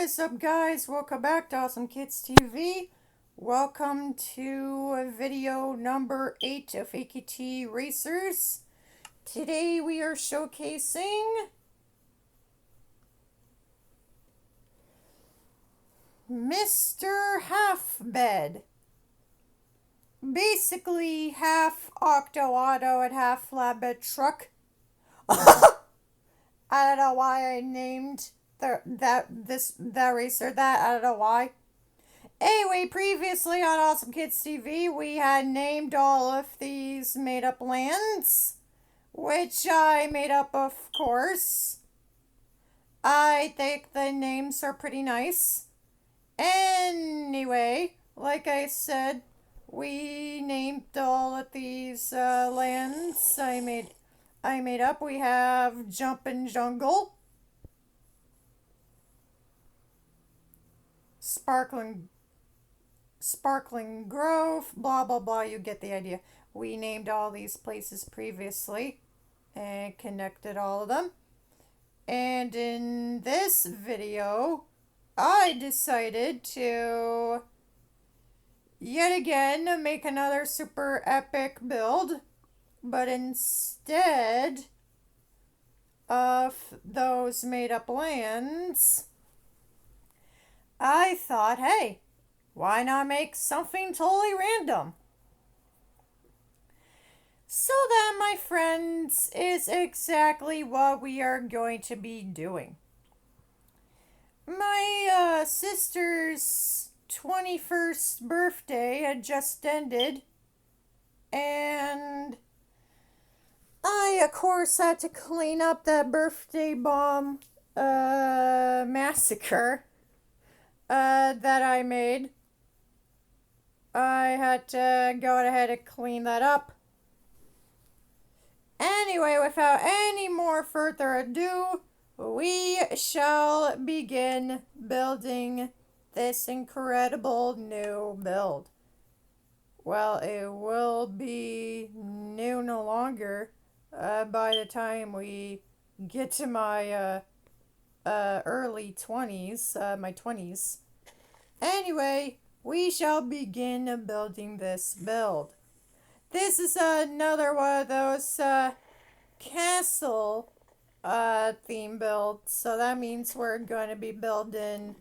is up, guys? Welcome back to Awesome Kids TV. Welcome to video number 8 of AKT Racers. Today we are showcasing Mr. Halfbed. Basically half octo auto and half flatbed truck. I don't know why I named that racer that. I don't know why. Anyway, previously on Awesome Kids TV, we had named all of these made-up lands, which I made up, of course. I think the names are pretty nice. Anyway, like I said, we named all of these lands I made up. We have Jumpin' Jungle, Sparkling Grove, blah blah blah, you get the idea. We named all these places previously and connected all of them. And in this video, I decided to yet again make another super epic build, but instead of those made up lands, I thought, hey, why not make something totally random? So that, my friends, is exactly what we are going to be doing. My sister's 21st birthday had just ended, and I, of course, had to clean up that birthday bomb massacre that I made. I had to go ahead and clean that up. Anyway, without any more further ado, we shall begin building this incredible new build. Well, it will be new no longer by the time we get to my early 20s, my 20s. Anyway, we shall begin building this build. This is another one of those castle theme builds. So that means we're going to be building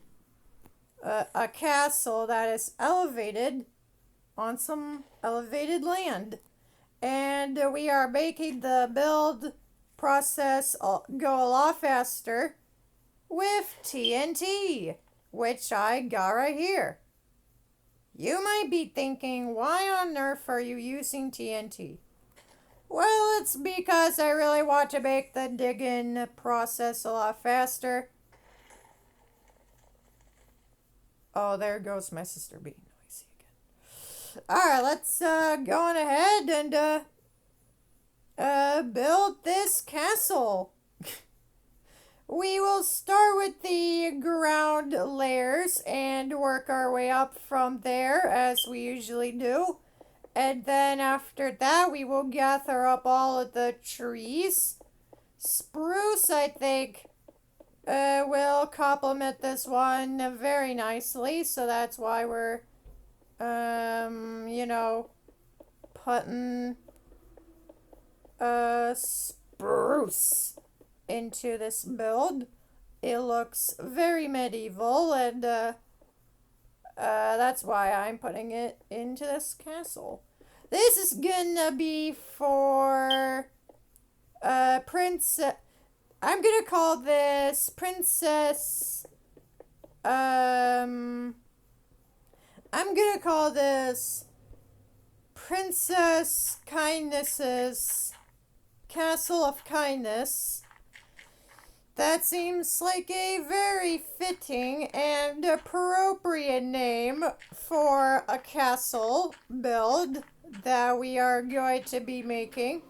a castle that is elevated on some elevated land. And we are making the build process go a lot faster with TNT, which I got right here. You might be thinking, why on earth are you using TNT? Well, it's because I really want to make the digging process a lot faster. Oh, there goes my sister being noisy again. Alright, let's go on ahead and build this castle. We will start with the ground layers and work our way up from there, as we usually do. And then after that, we will gather up all of the trees. Spruce, I think, will complement this one very nicely. So that's why we're, putting spruce into this build. It looks very medieval, and that's why I'm putting it into this castle. This is gonna be for Princess. I'm gonna call this Princess. I'm gonna call this Princess Kindness's Castle of Kindness. That seems like a very fitting and appropriate name for a castle build that we are going to be making.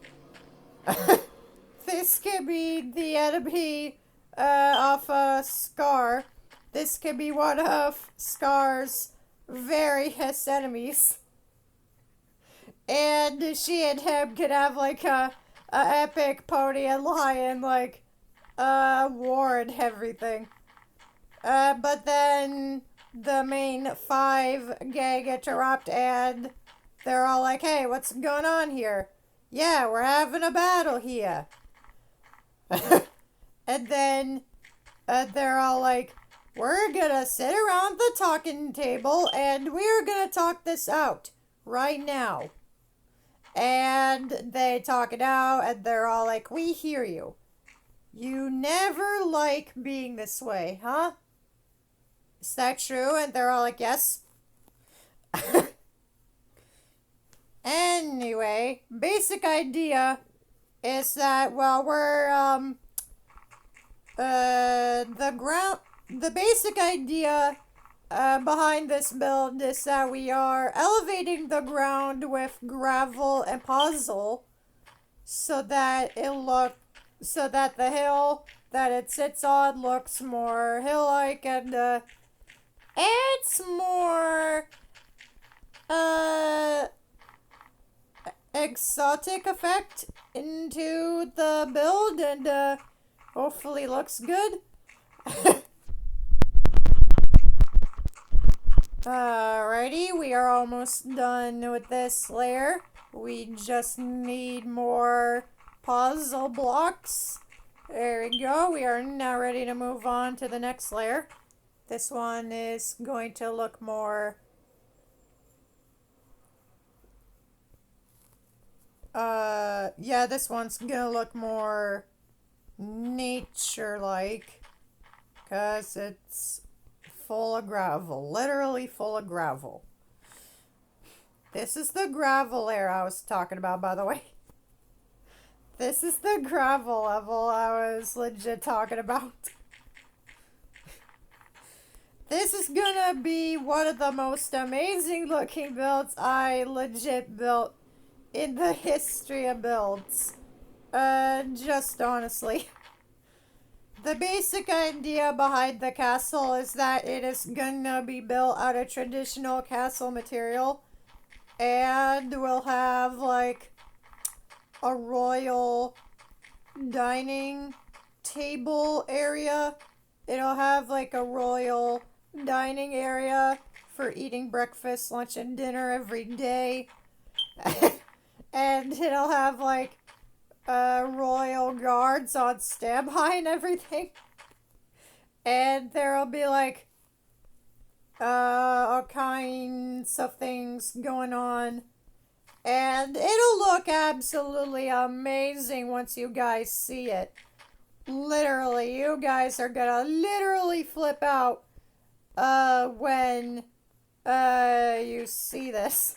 This could be the enemy of Scar. This could be one of Scar's various enemies. And she and him could have like a epic pony and lion, like, war and everything. But then the main five gag interrupt and they're all like, hey, what's going on here? Yeah, we're having a battle here. And then they're all like, we're gonna sit around the talking table and we're gonna talk this out right now. And they talk it out and they're all like, we hear you. You never like being this way, huh? Is that true? And they're all like, yes. Anyway, basic idea is that, well, the basic idea behind this build is that we are elevating the ground with gravel and puzzle so that so that the hill that it sits on looks more hill-like and it's more exotic effect into the build and hopefully looks good. Alrighty, we are almost done with this layer. We just need more puzzle blocks. There we go. We are now ready to move on to the next layer. This one is going to look more yeah, this one's gonna look more nature-like because it's full of gravel, literally full of gravel. This is the gravel layer I was talking about, by the way. This is the gravel level I was legit talking about. This is gonna be one of the most amazing looking builds I legit built in the history of builds. Just honestly. The basic idea behind the castle is that it is gonna be built out of traditional castle material and will have like a royal dining table area. It'll have like a royal dining area for eating breakfast, lunch, and dinner every day. And it'll have like royal guards on standby and everything. And there'll be like all kinds of things going on. And it'll look absolutely amazing once you guys see it. Literally, you guys are gonna literally flip out when you see this.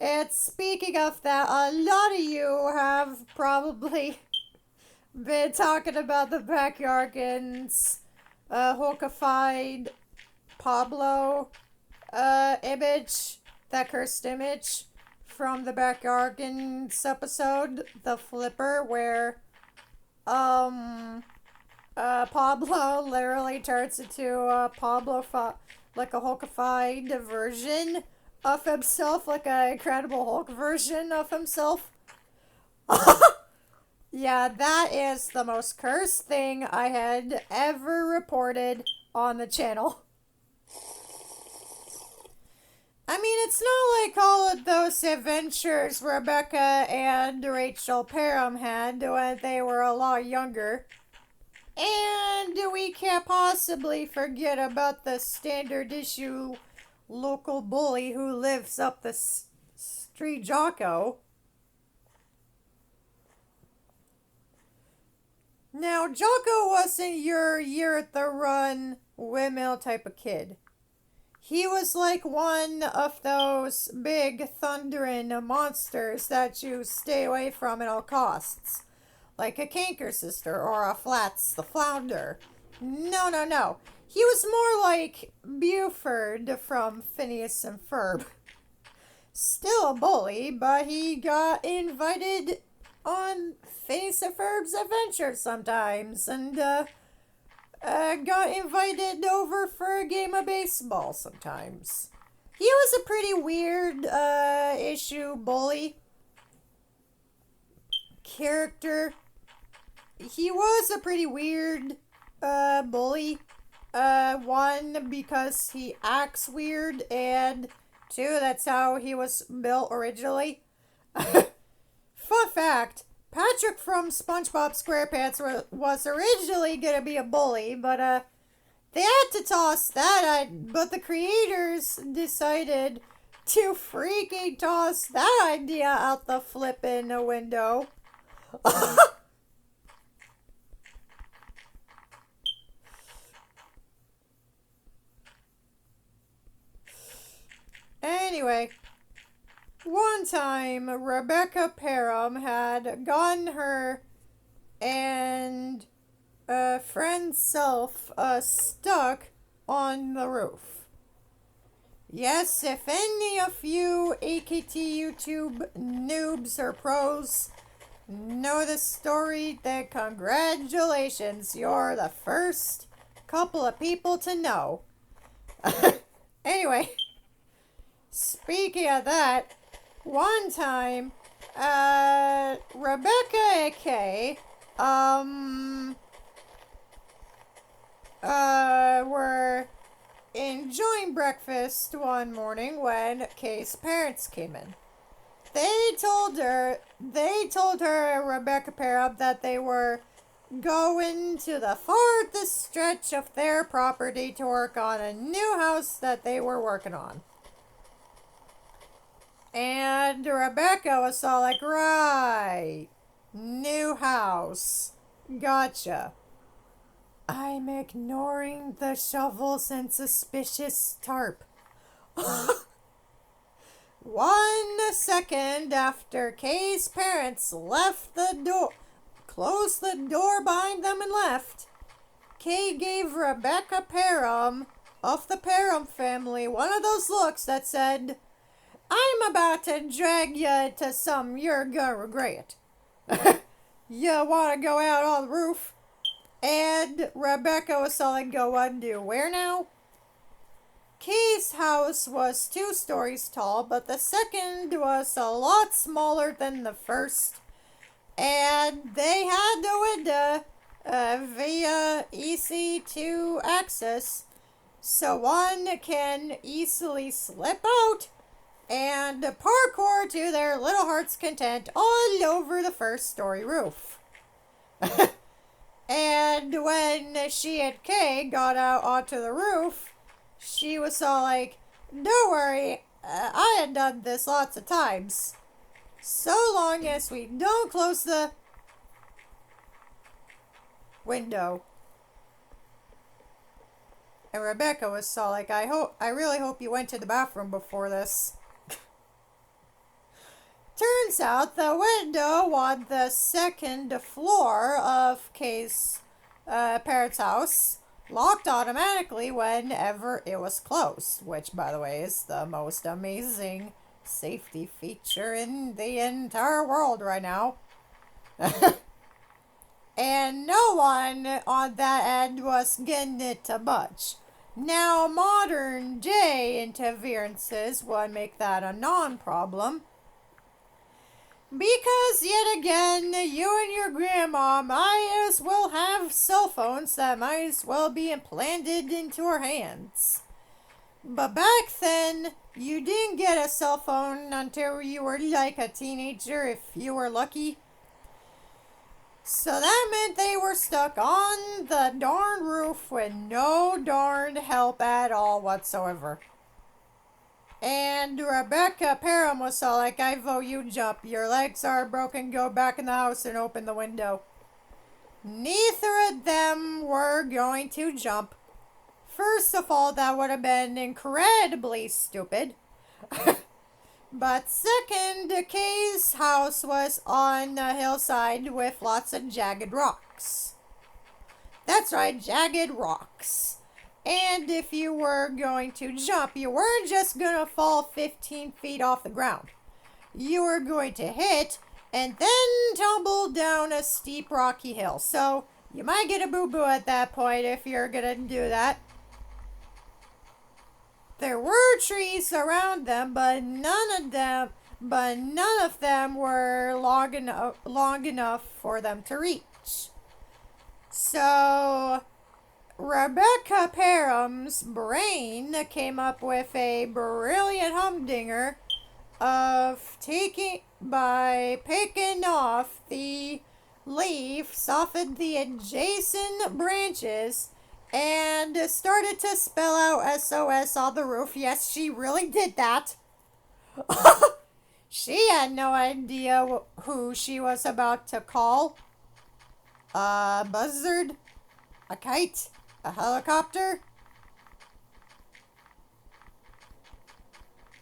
And speaking of that, a lot of you have probably been talking about the Backyardigans Hulkified Pablo image, that cursed image from the Backyardigans episode, the flipper, where Pablo literally turns into like a Hulkified version of himself, like an Incredible Hulk version of himself. Yeah, that is the most cursed thing I had ever reported on the channel. I mean, it's not like all of those adventures Rebecca and Rachel Parham had when they were a lot younger. And we can't possibly forget about the standard issue local bully who lives up the street, Jocko. Now, Jocko wasn't your year at the run windmill type of kid. He was like one of those big thundering monsters that you stay away from at all costs. Like a canker sister or a Flats the Flounder. No, no, no. He was more like Buford from Phineas and Ferb. Still a bully, but he got invited on Phineas and Ferb's adventures sometimes, and got invited over for a game of baseball sometimes. He was a pretty weird issue bully character. He was a pretty weird bully. One, because he acts weird, and two, that's how he was built originally. Fun fact, Patrick from SpongeBob SquarePants was originally gonna be a bully, but they had to toss that, but the creators decided to freaking toss that idea out the flippin' window. Anyway, one time Rebecca Parham had gotten her and a friend's self stuck on the roof. Yes, if any of you AKT YouTube noobs or pros know the story, then congratulations, you're the first couple of people to know. Anyway, speaking of that, one time, Rebecca AK, were enjoying breakfast one morning when Kay's parents came in. They told her, Rebecca Parham, that they were going to the farthest stretch of their property to work on a new house that they were working on. And Rebecca was all like, right, new house, gotcha. I'm ignoring the shovels and suspicious tarp. 1 second after Kay's parents left the door, closed the door behind them and left, Kay gave Rebecca Parham of the Parham family one of those looks that said, I'm about to drag you to something you're gonna regret. You wanna go out on the roof? And Rebecca was telling go undo where now? Kay's house was 2 stories tall, but the second was a lot smaller than the first. And they had the window via EC2 access, so one can easily slip out and parkour to their little heart's content all over the first story roof. And when she and Kay got out onto the roof, she was all like, don't worry, I had done this lots of times. So long as we don't close the window. And Rebecca was all like, I really hope you went to the bathroom before this. Turns out the window on the second floor of Kay's parents' house locked automatically whenever it was closed, which, by the way, is the most amazing safety feature in the entire world right now. And no one on that end was getting it to budge. Now, modern day interferences would make that a non-problem. Because, yet again, you and your grandma might as well have cell phones that might as well be implanted into our hands. But back then, you didn't get a cell phone until you were like a teenager, if you were lucky. So that meant they were stuck on the darn roof with no darn help at all whatsoever. And Rebecca Parham was all like, I vote you jump. Your legs are broken. Go back in the house and open the window. Neither of them were going to jump. First of all, that would have been incredibly stupid. But second, Kay's house was on a hillside with lots of jagged rocks. That's right, jagged rocks. And if you were going to jump, you weren't just going to fall 15 feet off the ground. You were going to hit and then tumble down a steep rocky hill. So you might get a boo-boo at that point if you're going to do that. There were trees around them, but none of them were long enough for them to reach. So Rebecca Parham's brain came up with a brilliant humdinger of picking off the leaves off of the adjacent branches and started to spell out SOS on the roof. Yes, she really did that. She had no idea who she was about to call. A buzzard? A kite? A helicopter?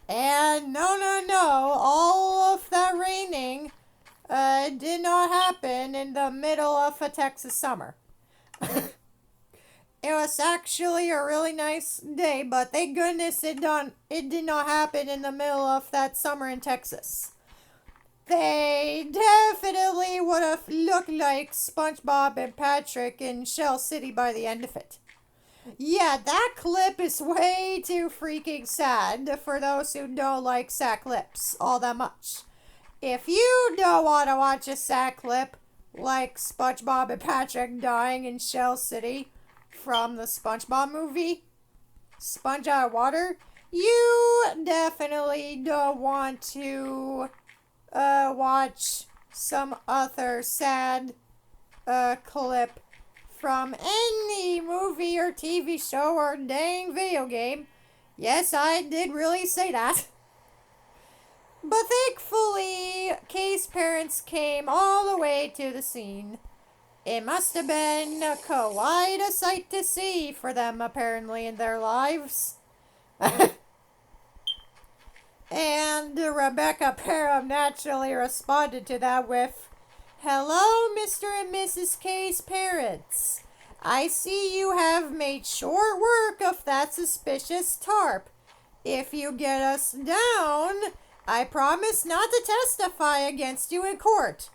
And no, all of that raining did not happen in the middle of a Texas summer. It was actually a really nice day, but thank goodness it did not happen in the middle of that summer in Texas. They definitely would have looked like SpongeBob and Patrick in Shell City by the end of it. Yeah, that clip is way too freaking sad for those who don't like sad clips all that much. If you don't want to watch a sad clip like SpongeBob and Patrick dying in Shell City from the SpongeBob movie, Sponge Out of Water, you definitely don't want to watch some other sad clip from any movie or TV show or dang video game. Yes, I did really say that. But thankfully, Kay's parents came all the way to the scene. It must have been quite a sight to see for them, apparently, in their lives. And Rebecca Parham naturally responded to that with, "Hello, Mr. and Mrs. K's parents. I see you have made short work of that suspicious tarp. If you get us down, I promise not to testify against you in court."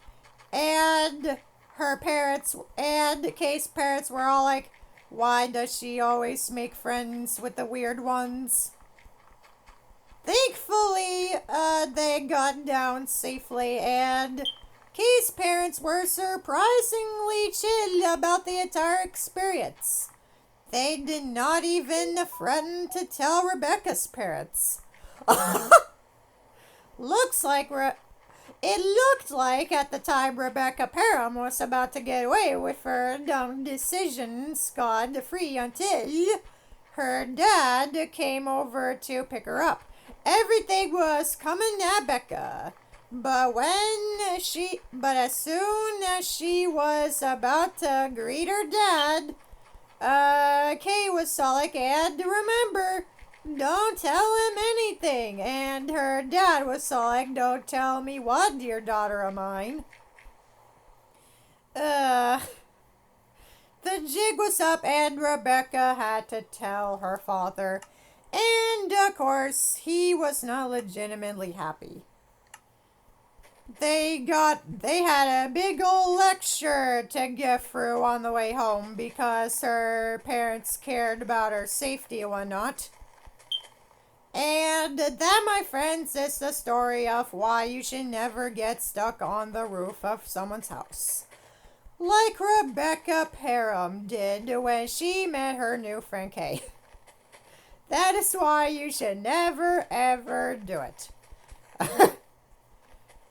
And her parents and Kay's parents were all like, "Why does she always make friends with the weird ones?" Thankfully, they got down safely, and Kay's parents were surprisingly chill about the entire experience. They did not even threaten to tell Rebecca's parents. It looked like at the time Rebecca Parham was about to get away with her dumb decisions scot-free until her dad came over to pick her up. Everything was coming at Becca. But as soon as she was about to greet her dad, Kay was all like, "And remember, don't tell him anything." And her dad was all like, "Don't tell me what, dear daughter of mine." The jig was up and Rebecca had to tell her father. And of course, he was not legitimately happy. They had a big old lecture to get through on the way home because her parents cared about her safety and whatnot. And that, my friends, is the story of why you should never get stuck on the roof of someone's house. Like Rebecca Parham did when she met her new friend Kay. That is why you should never, ever do it.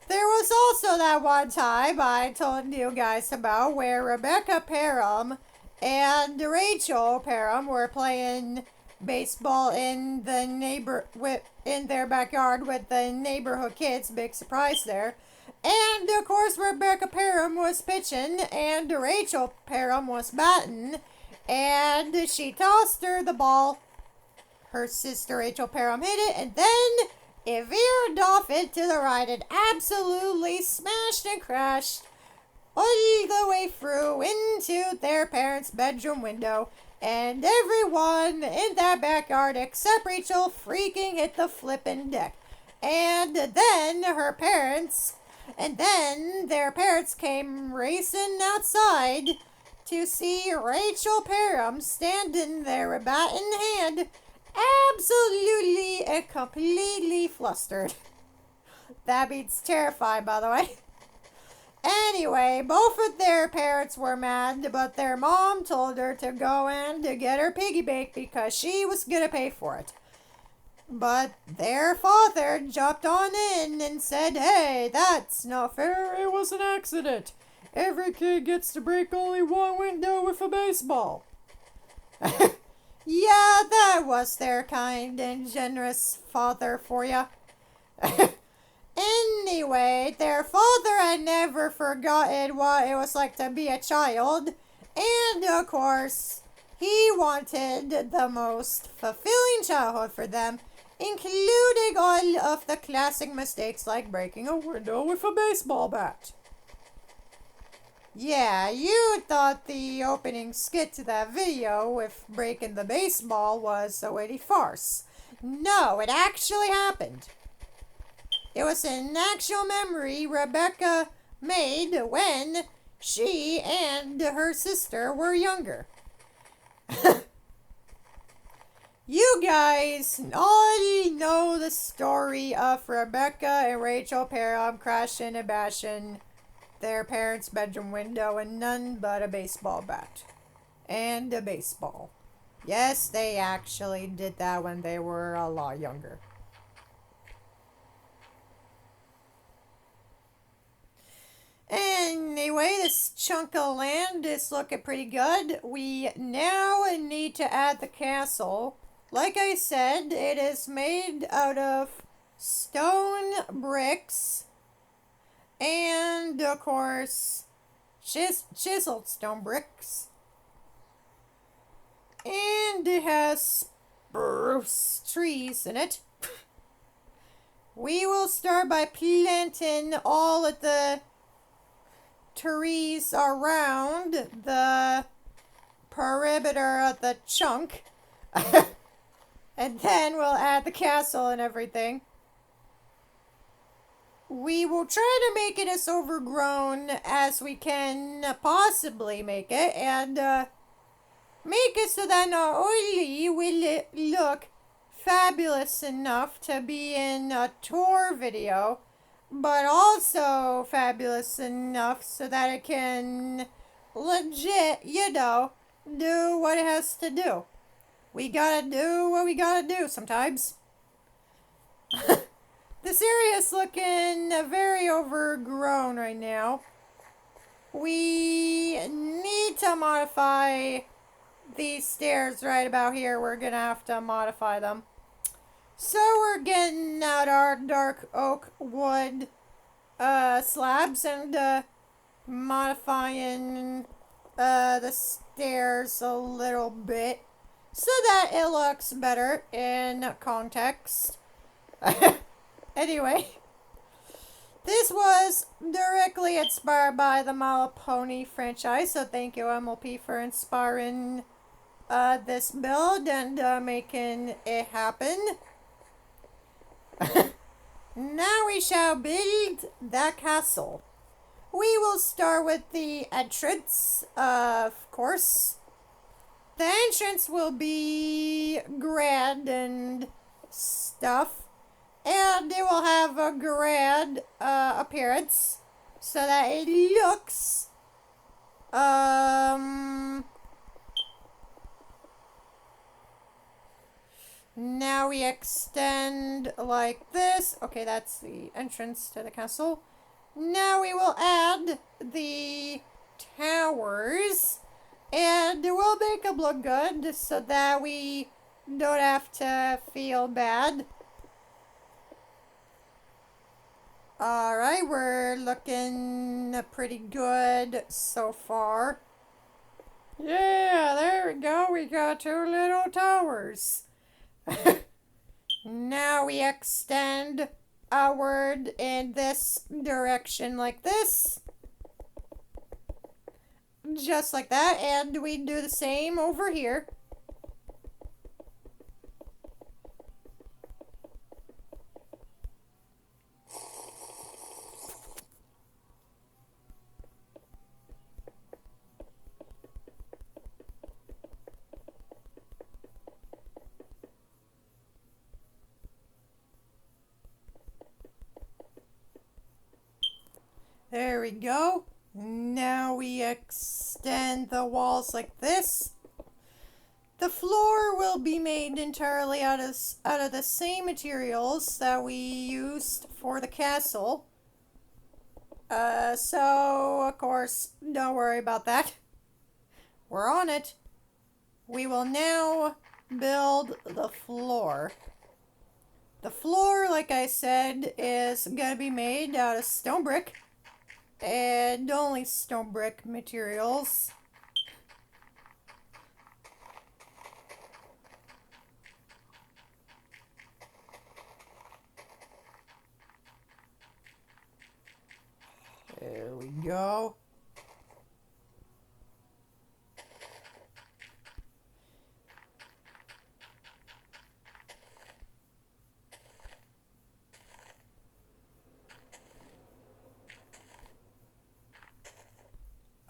There was also that one time I told you guys about where Rebecca Parham and Rachel Parham were playing baseball in their backyard with the neighborhood kids. Big surprise there. And of course Rebecca Parham was pitching and Rachel Parham was batting, and she tossed her the ball. Her sister Rachel Parham hit it, and then it veered off into the right and absolutely smashed and crashed all the way through into their parents' bedroom window. And everyone in that backyard except Rachel freaking hit the flippin' deck. And then their parents came racing outside to see Rachel Parham standing there with bat in hand, absolutely and completely flustered. That means terrified, by the way. Anyway, both of their parents were mad, but their mom told her to go in to get her piggy bank because she was gonna pay for it. But their father jumped on in and said, "Hey, that's not fair. It was an accident. Every kid gets to break only one window with a baseball." Yeah, that was their kind and generous father for you. Anyway, their father had never forgotten what it was like to be a child, and of course, he wanted the most fulfilling childhood for them, including all of the classic mistakes like breaking a window with a baseball bat. Yeah, you thought the opening skit to that video with breaking the baseball was a witty farce. No, it actually happened. It was an actual memory Rebecca made when she and her sister were younger. You guys already know the story of Rebecca and Rachel Parham crashing and bashing their parents' bedroom window and none but a baseball bat. And a baseball. Yes, they actually did that when they were a lot younger. Anyway, this chunk of land is looking pretty good. We now need to add the castle. Like I said, it is made out of stone bricks and, of course, chiseled stone bricks. And it has spruce trees in it. We will start by planting all of the trees around the perimeter of the chunk. And then we'll add the castle and everything. We will try to make it as overgrown as we can possibly make it, and make it so that not only will it look fabulous enough to be in a tour video, but also fabulous enough so that it can legit, do what it has to do. We gotta do what we gotta do sometimes. This area is looking very overgrown right now. We need to modify these stairs right about here. We're gonna have to modify them. So we're getting out our dark oak wood slabs and modifying the stairs a little bit so that it looks better in context. Anyway, this was directly inspired by the My Little Pony franchise, so thank you MLP for inspiring this build and making it happen. Now we shall build the castle. We will start with the entrance, of course. The entrance will be grand and stuff, and it will have a grand appearance so that it looks now we extend like this. Okay, that's the entrance to the castle. Now we will add the towers, and we'll make them look good so that we don't have to feel bad. Alright, we're looking pretty good so far. Yeah, there we go. We got two little towers. Now we extend outward in this direction like this. Just like that. And we do the same over here. There we go. Now we extend the walls like this. The floor will be made entirely out of the same materials that we used for the castle. So, of course, don't worry about that. We're on it. We will now build the floor. The floor, like I said, is going to be made out of stone brick. And only stone brick materials. There we go.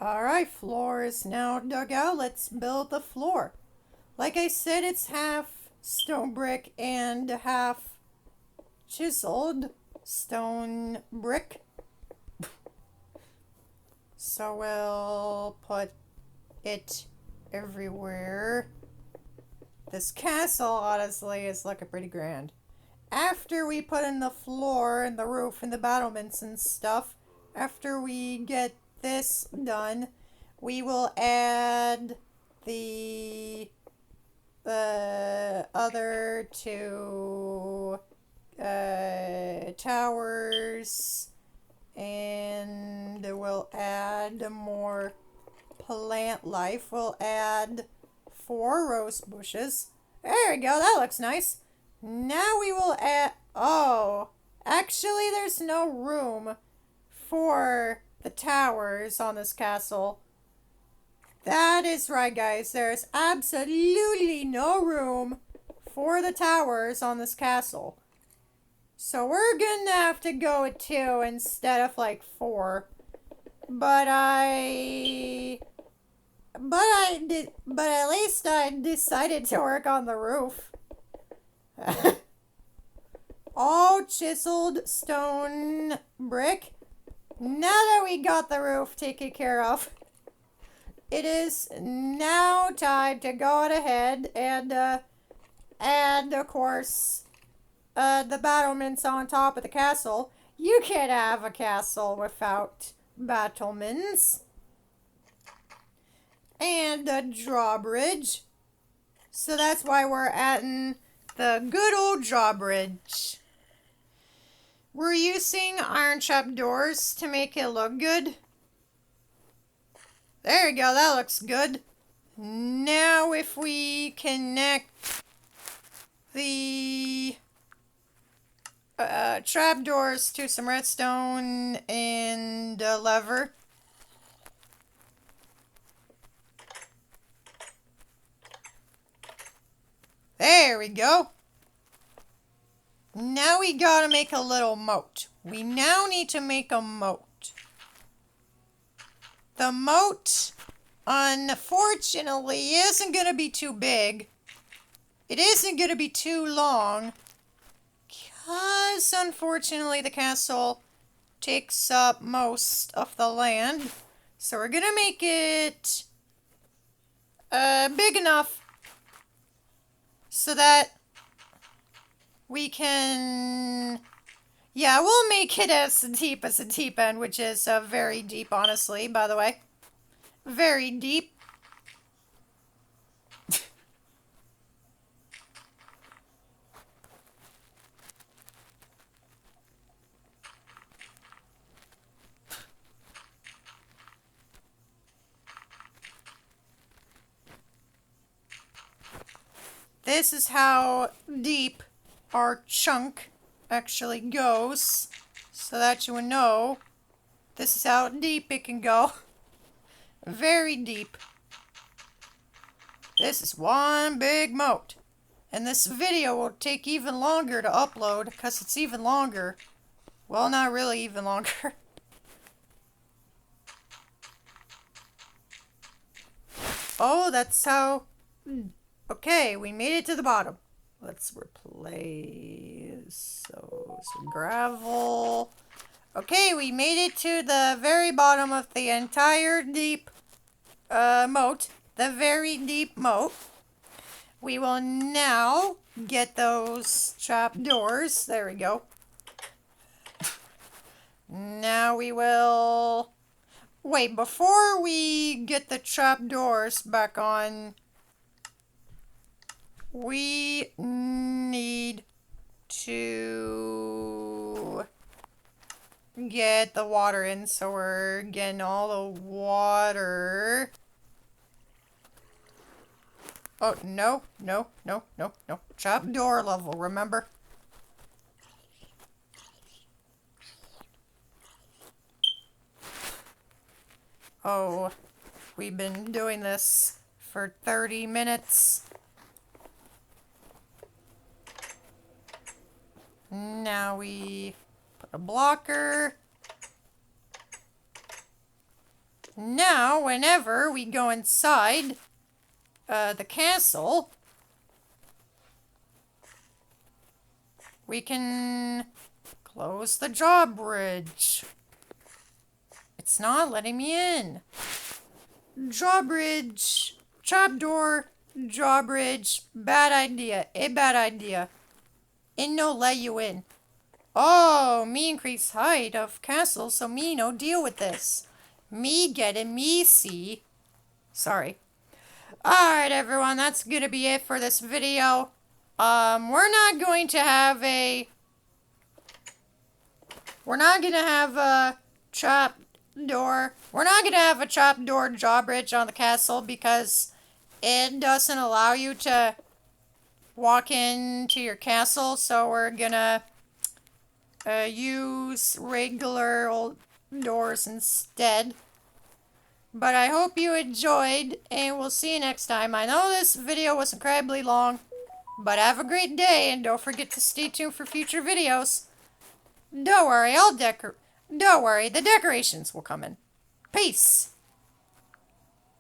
Alright, floor is now dug out. Let's build the floor. Like I said, it's half stone brick and half chiseled stone brick. So we'll put it everywhere. This castle, honestly, is looking pretty grand. After we put in the floor and the roof and the battlements and stuff, after we get this done, we will add the other two towers, and we'll add more plant life. We'll add 4 rose bushes. There we go, that looks nice. Now we will add, oh, actually there's no room for the towers on this castle. That is right, guys. There's absolutely no room for the towers on this castle. So we're gonna have to go with 2 instead of like 4. But at least I decided to work on the roof. All chiseled stone brick. Now that we got the roof taken care of, it is now time to go on ahead and of course, the battlements on top of the castle. You can't have a castle without battlements. And a drawbridge. So that's why we're adding the good old drawbridge. We're using iron trapdoors to make it look good. There you go, that looks good. Now if we connect the trapdoors to some redstone and a lever. There we go. Now we gotta make a little moat. We now need to make a moat. The moat, unfortunately, isn't gonna be too big. It isn't gonna be too long. Because, unfortunately, the castle takes up most of the land. So we're gonna make it big enough so that we can, yeah, we'll make it as deep as the deep end, which is very deep, honestly, by the way. Very deep. This is how deep our chunk actually goes, so that you would know. This is how deep it can go. Very deep. This is one big moat. And this video will take even longer to upload because it's even longer. Well, not really even longer. Oh, that's how... Okay, we made it to the bottom. Let's replace some gravel. Okay, we made it to the very bottom of the entire deep moat. The very deep moat. We will now get those trap doors. There we go. Now we will... Wait, before we get the trap doors back on, we need to get the water in, so we're getting all the water. Oh, no. Trap door level, remember? Oh, we've been doing this for 30 minutes. Now we put a blocker. Now, whenever we go inside the castle, we can close the drawbridge. It's not letting me in. Drawbridge, trapdoor, drawbridge, bad idea, a bad idea. It no let you in. Oh, me increase height of castle, so me no deal with this. Me get it, me see. Sorry. Alright everyone, that's gonna be it for this video. We're not gonna have a trap door. We're not gonna have a trap door drawbridge on the castle because it doesn't allow you to walk into your castle, so we're gonna use regular old doors instead. But I hope you enjoyed, and we'll see you next time. I know this video was incredibly long, but have a great day, and don't forget to stay tuned for future videos. Don't worry, the decorations will come in. Peace!